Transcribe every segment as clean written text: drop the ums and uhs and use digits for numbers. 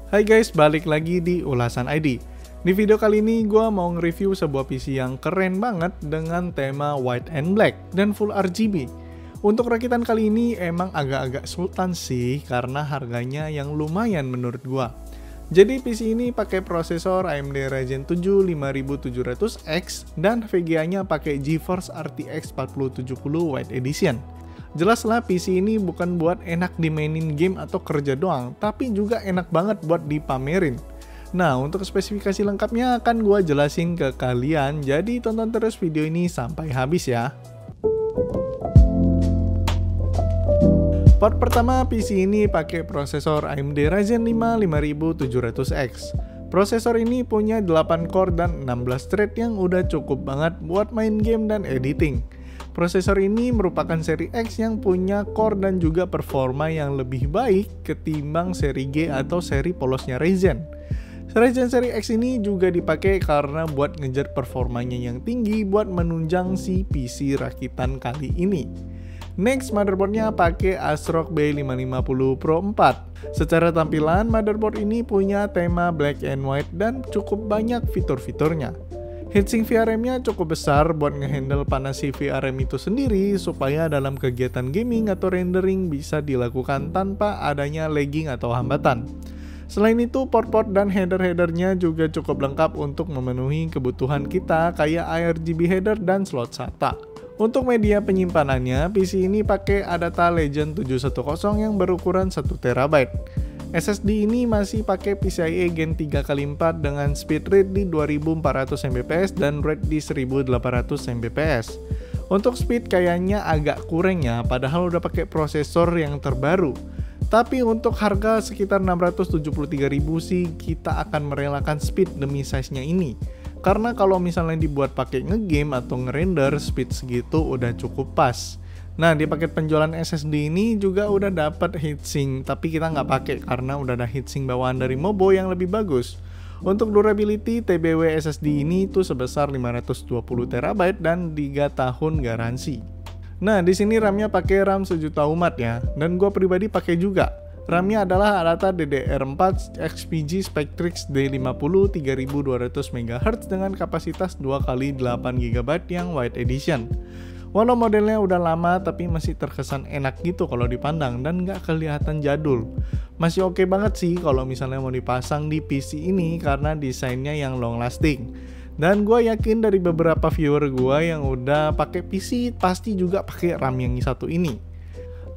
Hai guys, balik lagi di Ulasan ID. Di video kali ini gue mau nge-review sebuah PC yang keren banget dengan tema white and black dan full RGB. Untuk rakitan kali ini emang agak-agak sultan sih karena harganya yang lumayan menurut gue. Jadi PC ini pakai prosesor AMD Ryzen 7 5700X dan VGA-nya pakai GeForce RTX 4070 White Edition. Jelaslah PC ini bukan buat enak dimainin game atau kerja doang, tapi juga enak banget buat dipamerin. Nah, untuk spesifikasi lengkapnya akan gua jelasin ke kalian, jadi tonton terus video ini sampai habis ya. Part pertama, PC ini pakai prosesor AMD Ryzen 5 5700X. Prosesor ini punya 8 core dan 16 thread yang udah cukup banget buat main game dan editing. Prosesor ini merupakan seri X yang punya core dan juga performa yang lebih baik ketimbang seri G atau seri polosnya Ryzen. Ryzen seri X ini juga dipakai karena buat ngejar performanya yang tinggi buat menunjang si PC rakitan kali ini. Next, motherboardnya pakai ASRock B550 Pro 4. Secara tampilan, motherboard ini punya tema black and white dan cukup banyak fitur-fiturnya. Heatsink VRM-nya cukup besar buat ngehandle panas si VRM itu sendiri supaya dalam kegiatan gaming atau rendering bisa dilakukan tanpa adanya lagging atau hambatan. Selain itu, port-port dan header-headernya juga cukup lengkap untuk memenuhi kebutuhan kita kayak ARGB header dan slot SATA. Untuk media penyimpanannya, PC ini pakai Adata Legend 710 yang berukuran 1 TB. SSD ini masih pakai PCIe Gen 3x4 dengan speed rate di 2400 Mbps dan rate di 1800 Mbps. Untuk speed kayaknya agak kurang ya, padahal udah pakai prosesor yang terbaru. Tapi untuk harga sekitar 673.000 sih kita akan merelakan speed demi size-nya ini. Karena kalau misalnya dibuat pakai ngegame atau ngerender, speed segitu udah cukup pas. Nah, di paket penjualan SSD ini juga udah dapat heatsink, tapi kita nggak pakai karena udah ada heatsink bawaan dari Mobo yang lebih bagus. Untuk durability, TBW SSD ini tuh sebesar 520 TB dan 3 tahun garansi. Nah, di sini RAM-nya pakai RAM 1 juta umat ya, dan gua pribadi pakai juga. RAM-nya adalah Adata DDR4 XPG Spectrix D50 3200 MHz dengan kapasitas 2x8 GB yang White Edition. Walau modelnya udah lama tapi masih terkesan enak gitu kalau dipandang dan nggak kelihatan jadul. Masih oke banget sih kalau misalnya mau dipasang di PC ini karena desainnya yang long lasting. Dan gue yakin dari beberapa viewer gue yang udah pakai PC pasti juga pakai RAM yang satu ini.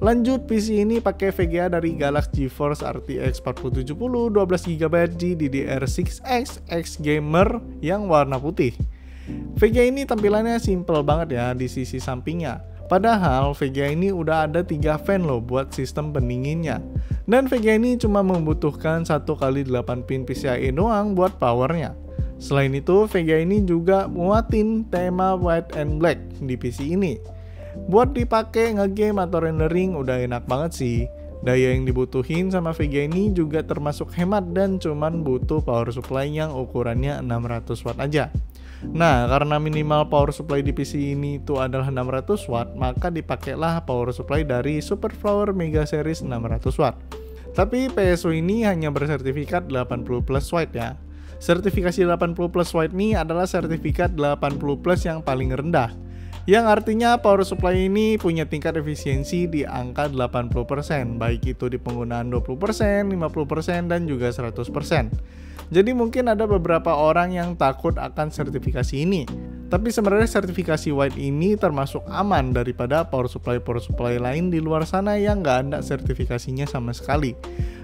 Lanjut, PC ini pakai VGA dari Galaxy GeForce RTX 4070 12GB GDDR6X X Gamer yang warna putih. VGA ini tampilannya simple banget ya di sisi sampingnya. Padahal VGA ini udah ada 3 fan loh buat sistem pendinginnya. Dan VGA ini cuma membutuhkan 1x8 pin PCIe doang buat powernya. Selain itu, VGA ini juga muatin tema white and black di PC ini. Buat dipakai ngegame atau rendering udah enak banget sih. Daya yang dibutuhin sama VGA ini juga termasuk hemat dan cuman butuh power supply yang ukurannya 600 watt aja. Nah, karena minimal power supply di PC ini itu adalah 600 watt, maka dipakailah power supply dari Superpower Mega Series 600 watt. Tapi PSU ini hanya bersertifikat 80 plus watt ya. Sertifikasi 80 plus watt ini adalah sertifikat 80 plus yang paling rendah. Yang artinya power supply ini punya tingkat efisiensi di angka 80%, baik itu di penggunaan 20%, 50%, dan juga 100%. Jadi mungkin ada beberapa orang yang takut akan sertifikasi ini. Tapi sebenarnya sertifikasi white ini termasuk aman daripada power supply lain di luar sana yang nggak ada sertifikasinya sama sekali.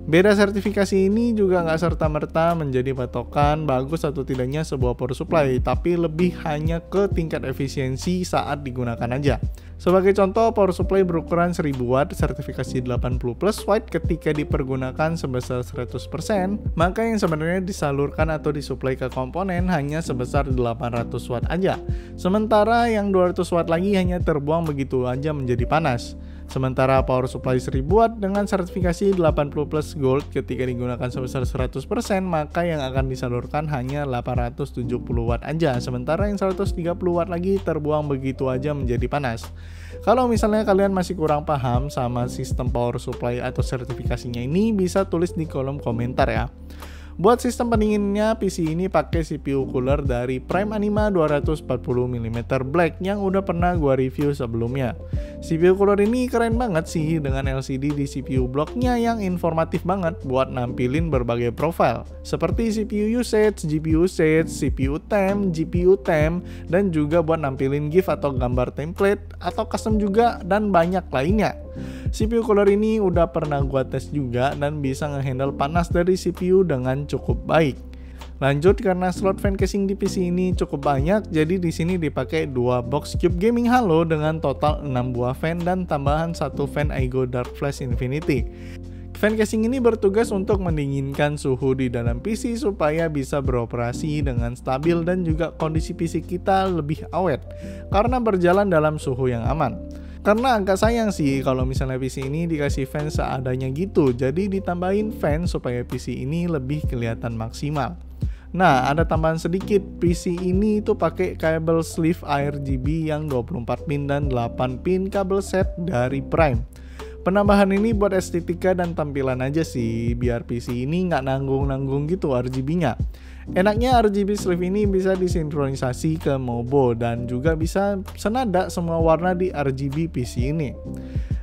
Beda sertifikasi ini juga nggak serta-merta menjadi patokan bagus atau tidaknya sebuah power supply, tapi lebih hanya ke tingkat efisiensi saat digunakan aja. Sebagai contoh, power supply berukuran 1000 watt sertifikasi 80 plus watt ketika dipergunakan sebesar 100%, maka yang sebenarnya disalurkan atau disuplai ke komponen hanya sebesar 800 watt aja. Sementara yang 200 watt lagi hanya terbuang begitu aja menjadi panas. Sementara power supply 1000 watt dengan sertifikasi 80 plus gold ketika digunakan sebesar 100%, maka yang akan disalurkan hanya 870 watt aja. Sementara yang 130 watt lagi terbuang begitu aja menjadi panas. Kalau misalnya kalian masih kurang paham sama sistem power supply atau sertifikasinya ini, bisa tulis di kolom komentar ya. Buat sistem pendinginnya, PC ini pakai CPU cooler dari Prime Anima 240mm Black yang udah pernah gua review sebelumnya. CPU cooler ini keren banget sih dengan LCD di CPU blocknya yang informatif banget buat nampilin berbagai profile seperti CPU usage, GPU usage, CPU temp, GPU temp, dan juga buat nampilin GIF atau gambar template atau custom juga dan banyak lainnya. CPU cooler ini udah pernah gua tes juga dan bisa ngehandle panas dari CPU dengan cukup baik. Lanjut, karena slot fan casing di PC ini cukup banyak, jadi di sini dipakai 2 box Cube Gaming Halo dengan total 6 buah fan dan tambahan 1 fan Aigo Dark Flash Infinity. Fan casing ini bertugas untuk mendinginkan suhu di dalam PC supaya bisa beroperasi dengan stabil dan juga kondisi PC kita lebih awet karena berjalan dalam suhu yang aman. Karena agak sayang sih kalau misalnya PC ini dikasih fan seadanya gitu, jadi ditambahin fan supaya PC ini lebih kelihatan maksimal. Nah, ada tambahan sedikit, PC ini tuh pakai kabel sleeve RGB yang 24 pin dan 8 pin kabel set dari Prime. Penambahan ini buat estetika dan tampilan aja sih, biar PC ini nggak nanggung-nanggung gitu RGB-nya. Enaknya RGB sleeve ini bisa disinkronisasi ke Mobo dan juga bisa senada semua warna di RGB PC ini.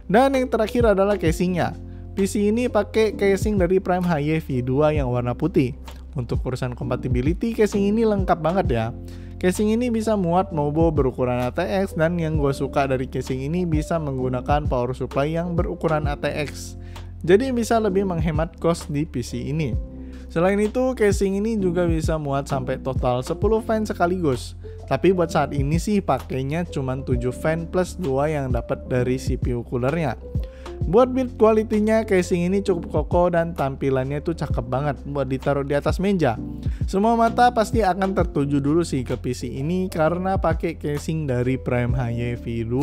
Dan yang terakhir adalah casingnya. PC ini pakai casing dari Prime Haye V2 yang warna putih. Untuk urusan compatibility, casing ini lengkap banget ya. Casing ini bisa muat Mobo berukuran ATX dan yang gue suka dari casing ini bisa menggunakan power supply yang berukuran ATX. Jadi bisa lebih menghemat cost di PC ini. Selain itu, casing ini juga bisa muat sampai total 10 fan sekaligus. Tapi buat saat ini sih pakainya cuma 7 fan plus 2 yang dapat dari CPU coolernya. Buat build quality-nya, casing ini cukup kokoh dan tampilannya itu cakep banget buat ditaruh di atas meja. Semua mata pasti akan tertuju dulu sih ke PC ini karena pakai casing dari Prime Haye V2.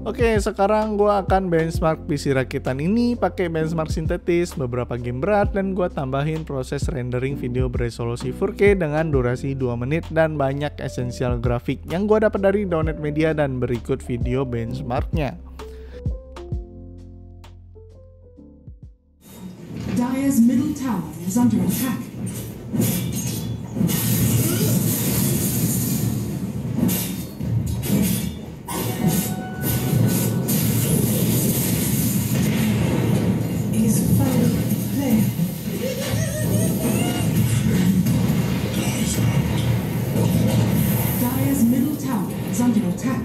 Oke, sekarang gua akan benchmark PC rakitan ini pakai benchmark sintetis, beberapa game berat, dan gua tambahin proses rendering video beresolusi 4K dengan durasi 2 menit dan banyak esensial grafik yang gua dapat dari Download Media dan berikut video benchmarknya. Dire's middle tower is under attack. Dire's middle tower is under attack.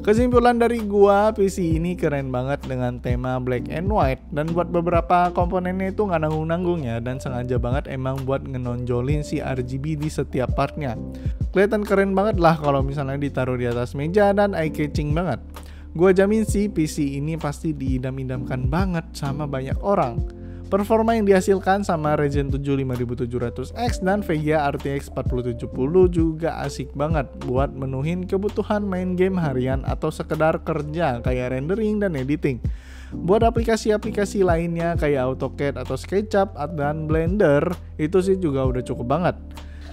Kesimpulan dari gua, PC ini keren banget dengan tema black and white, dan buat beberapa komponennya itu nggak nanggung-nanggung ya, dan sengaja banget emang buat ngenonjolin si RGB di setiap partnya. Kelihatan keren banget lah kalau misalnya ditaruh di atas meja dan eye catching banget. Gua jamin sih PC ini pasti diidam-idamkan banget sama banyak orang. Performa yang dihasilkan sama Ryzen 7 5700X dan VGA RTX 4070 juga asik banget buat menuhin kebutuhan main game harian atau sekedar kerja kayak rendering dan editing. Buat aplikasi-aplikasi lainnya kayak AutoCAD atau SketchUp dan Blender, itu sih juga udah cukup banget.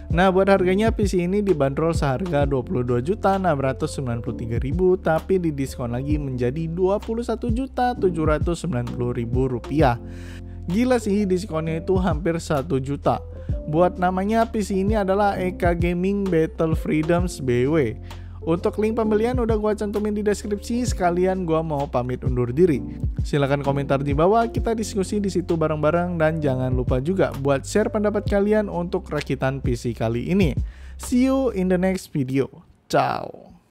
Nah, buat harganya PC ini dibanderol seharga 22.693.000 tapi didiskon lagi menjadi Rp21.790.000. Gila sih, diskonnya itu hampir 1 juta. Buat namanya PC ini adalah EK Gaming Battle Freedoms BW. Untuk link pembelian udah gua cantumin di deskripsi, sekalian gua mau pamit undur diri. Silahkan komentar di bawah, kita diskusi di situ bareng-bareng, dan jangan lupa juga buat share pendapat kalian untuk rakitan PC kali ini. See you in the next video. Ciao.